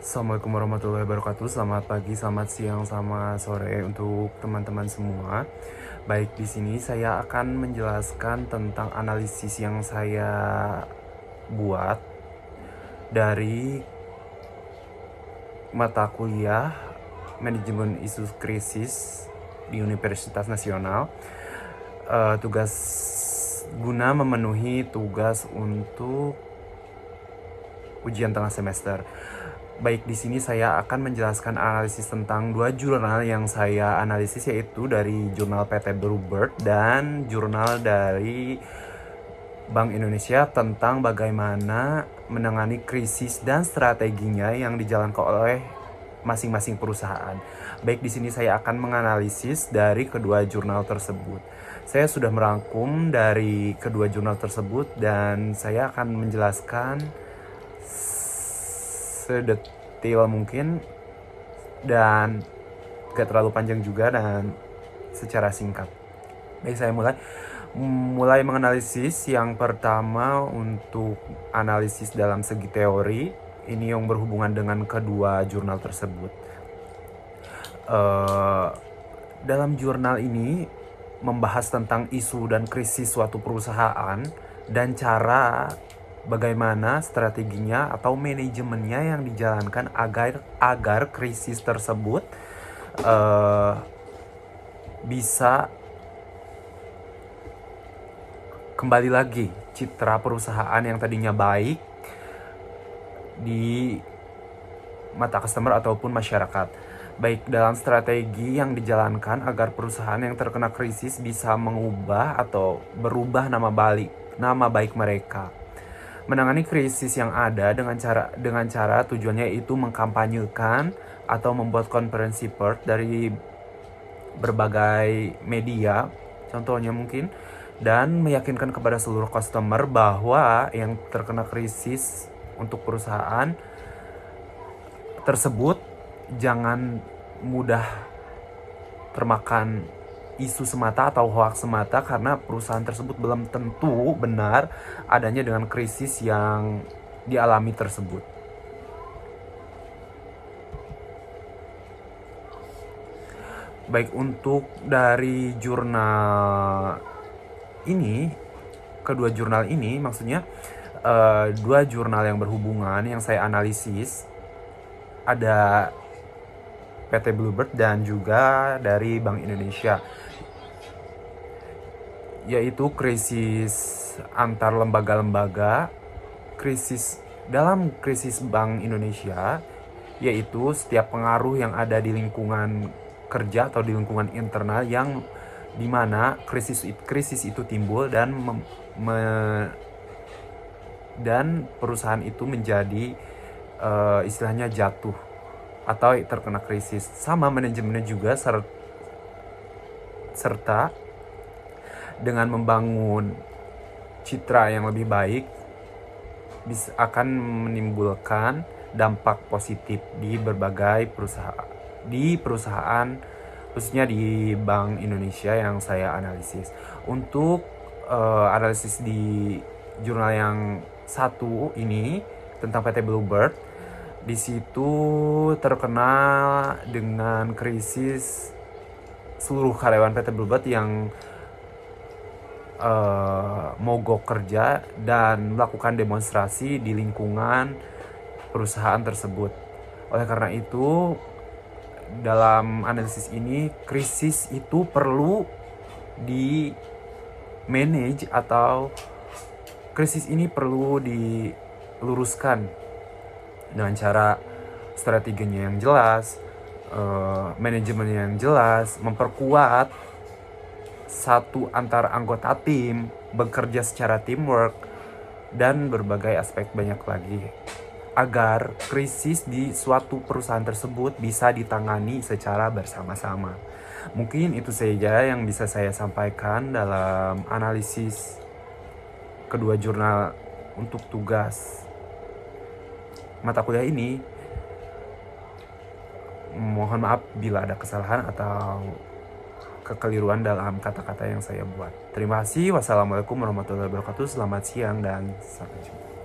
Assalamualaikum warahmatullahi wabarakatuh. Selamat pagi, selamat siang, selamat sore untuk teman-teman semua. Baik, di sini saya akan menjelaskan tentang analisis yang saya buat dari mata kuliah Manajemen Isu Krisis di Universitas Nasional. Tugas guna memenuhi tugas untuk ujian tengah semester. Baik, di sini saya akan menjelaskan analisis tentang dua jurnal yang saya analisis, yaitu dari jurnal PT Bluebird dan jurnal dari Bank Indonesia tentang bagaimana menangani krisis dan strateginya yang dijalankan oleh masing-masing perusahaan. Baik, di sini saya akan menganalisis dari kedua jurnal tersebut. Saya sudah merangkum dari kedua jurnal tersebut dan saya akan menjelaskan sedetail mungkin dan gak terlalu panjang juga dan secara singkat. Baik, saya mulai menganalisis. Yang pertama, untuk analisis dalam segi teori, ini yang berhubungan dengan kedua jurnal tersebut. Dalam jurnal ini membahas tentang isu dan krisis suatu perusahaan dan cara bagaimana strateginya atau manajemennya yang dijalankan agar krisis tersebut bisa kembali lagi citra perusahaan yang tadinya baik di mata customer ataupun masyarakat. Baik, dalam strategi yang dijalankan agar perusahaan yang terkena krisis bisa mengubah atau berubah nama baik mereka. Menangani krisis yang ada dengan cara tujuannya itu mengkampanyekan atau membuat konferensi pers dari berbagai media, contohnya mungkin, dan meyakinkan kepada seluruh customer bahwa yang terkena krisis untuk perusahaan tersebut jangan mudah termakan isu semata atau hoax semata, karena perusahaan tersebut belum tentu benar adanya dengan krisis yang dialami tersebut. Baik, untuk dari jurnal ini, kedua jurnal ini maksudnya dua jurnal yang berhubungan yang saya analisis, ada PT Bluebird dan juga dari Bank Indonesia, yaitu krisis antar lembaga-lembaga, dalam krisis Bank Indonesia, yaitu setiap pengaruh yang ada di lingkungan kerja atau di lingkungan internal yang dimana krisis itu timbul dan perusahaan itu menjadi istilahnya jatuh atau terkena krisis. Sama manajemennya juga serta dengan membangun citra yang lebih baik akan menimbulkan dampak positif di berbagai perusahaan, khususnya di Bank Indonesia yang saya analisis. Untuk analisis di jurnal yang satu ini tentang PT Bluebird, di situ terkena dengan krisis seluruh karyawan PT Bluebird yang mogok kerja dan melakukan demonstrasi di lingkungan perusahaan tersebut. Oleh karena itu, dalam analisis ini, krisis itu perlu di manage atau krisis ini perlu diluruskan dengan cara strateginya yang jelas, manajemennya yang jelas, memperkuat satu antar anggota tim, bekerja secara teamwork, dan berbagai aspek banyak lagi, agar krisis di suatu perusahaan tersebut bisa ditangani secara bersama-sama. Mungkin itu saja yang bisa saya sampaikan dalam analisis kedua jurnal untuk tugas mata kuliah ini. Mohon maaf bila ada kesalahan atau kekeliruan dalam kata-kata yang saya buat. Terima kasih. Wassalamualaikum warahmatullahi wabarakatuh. Selamat siang dan sampai jumpa.